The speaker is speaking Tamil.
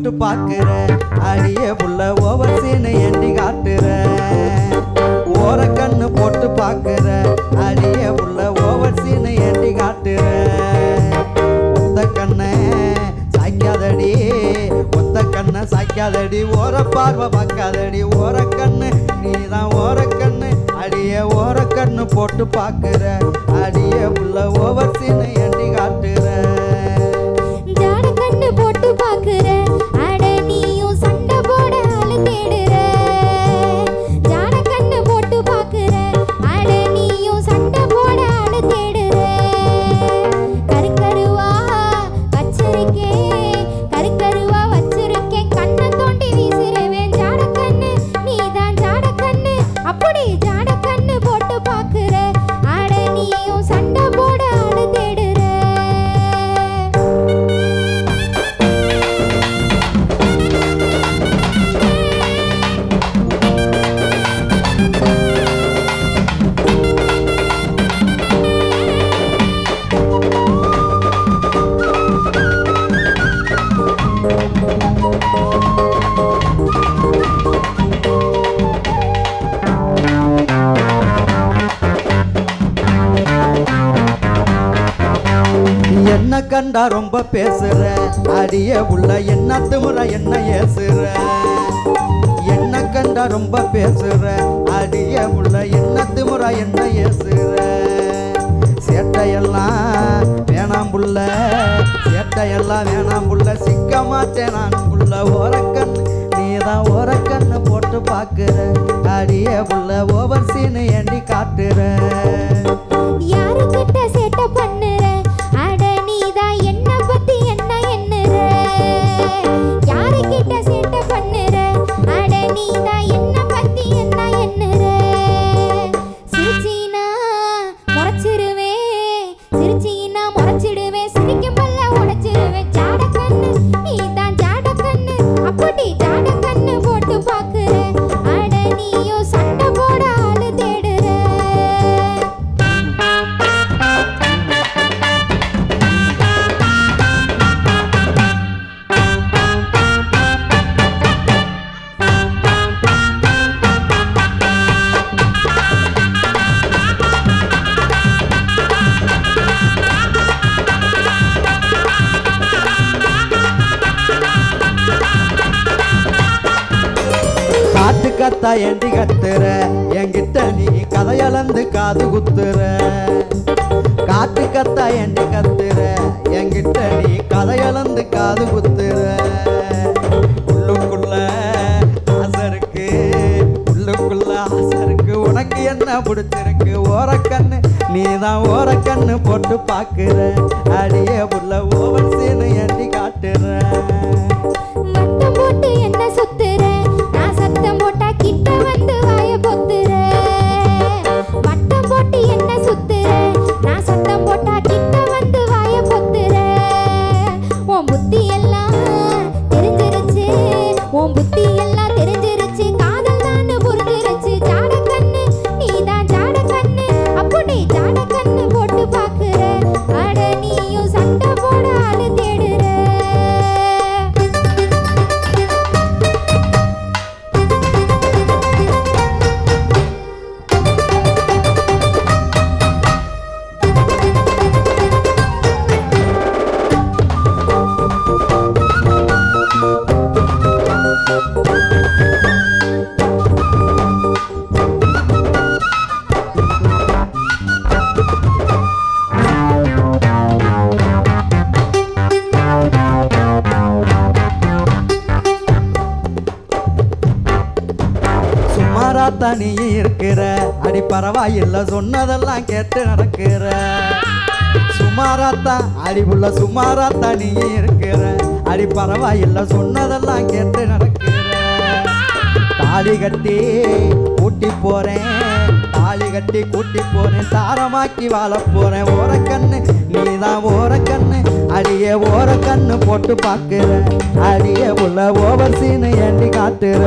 போட்டு பாக்குற அடியே புள்ள ஓவர் சீனு ஏண்டி காட்டுற ஓர கண்ணு போட்டு பாக்குற அடியே புள்ள ஓவர் சீனு ஏண்டி காட்டுற ஒத்த கண்ண சாய்க்காதடி ஒத்த கண்ண சாய்க்காதடி ஓர பார்வை பார்க்காதடி ஓர கண்ணு நீதான் ஓர கண்ணு அடியே ஓர கண்ணு போட்டு பாக்குற அடியே புள்ள ஓவர் சீனு ஏண்டி காட்டுற போட்டு பாக்குற அட நீயும் சண்டை போட ஆளு தேடுற ஜாட கண்ணு போட்டு பாக்குற அட நீயும் சண்டை போட ஆளு தேடுற கருக்கருவா வச்சிருக்கேன் கண்ணை தோண்டி வீசுறவேன் ஜாட கண்ணு நீதான் ஜாட கண்ணு அப்படி ஜாட கண்ணு போட்டு பாக்குற அட நீயும் சண்டை போட ஆளு தேடுற என்ன கண்டா ரொம்ப பேசுற அடியே உள்ள என்ன திமுற என்ன ஏசுற என்ன கண்டா ரொம்ப பேசுற அடியே உள்ள என்ன திமுற என்ன ஏசுற சேட்டையெல்லாம் வேணாம் புள்ள சேட்டையெல்லாம் வேணாம் புள்ள சிக்க மாட்டேன் நான் புள்ள ஓரக்கண்ணு நீதான் ஓரக்கண்ணு போட்டு பாக்குற அடியே புள்ள ஓவர் சீனு ஏண்டி காட்டுற யாரு கிட்ட சேட்டை பண்ணுற அட நீதான் என்ன பத்தி என்ன எண்ணுற யாரு கிட்ட சேட்டை பண்ணுற அட நீதான் என்ன பத்தி என்ன எண்ணுற சிரிச்சீனா முறைச்சிடுவேன் சிரிக்கும் பல்ல உடைச்சிடுவேன் ஜாட கண்ணு நீதான் ஜாட கண்ணு அப்படி ஜாட கண்ணு போட்டு பாக்குற அட நீயும் சண்டை போட ஆளு தேடுற காட்டு கத்தா ஏண்டி கத்துற என்கிட்ட நீ கதையளந்து காது குத்துற காட்டு கத்தா ஏண்டி கத்துற என்கிட்ட நீ கதையளந்து காது குத்துற உள்ளுக்குள்ள ஆசை இருக்கு உள்ளுக்குள்ள ஆசை இருக்கு உனக்கு என்ன பிடிச்சிருக்கு ஓரக்கண்ணு நீதான் ஓரக்கண்ணு போட்டு பாக்குற அடியே புள்ள ஓவர் சீனு ஏண்டி காட்டுற மட்டம் போட்டு என்ன சுத்துற நான் சத்தம் போட்டா கிட்ட வந்து வாய பொத்துற மட்டம் போட்டு என்ன சுத்துற நான் சத்தம் போட்டா கிட்ட வந்து வாய பொத்துற உன் புத்தி எல்லாம் தெரிஞ்சிருச்சு காதல் தான் புரிஞ்சிருச்சு ஜாட கண்ணு நீதான் ஜாட கண்ணு அப்படி ஜாட கண்ணு போட்டு பாக்குற அட நீயும் சண்டை போட ஆளு தேடுற சுமாராத்தா நீ இருக்கிற அடி பரவாயில்ல சொன்னதெல்லாம் கேட்டு நடக்கிற சுமாராத்தா அடி புள்ள சுமாராத்தா நீ இருக்கிற அடி பரவாயில்ல சொன்னதெல்லாம் கேட்டு நடக்கிற தாலி கட்டி கூட்டி போறேன் தாரமாக்கி வாழ போறேன் ஓரக்கண்ணு நீதான் ஓரக்கண்ணு அடியே ஓரக்கண்ணு போட்டு பாக்குற அடியே புள்ள ஓவர் சீனு ஏண்டி காட்டுற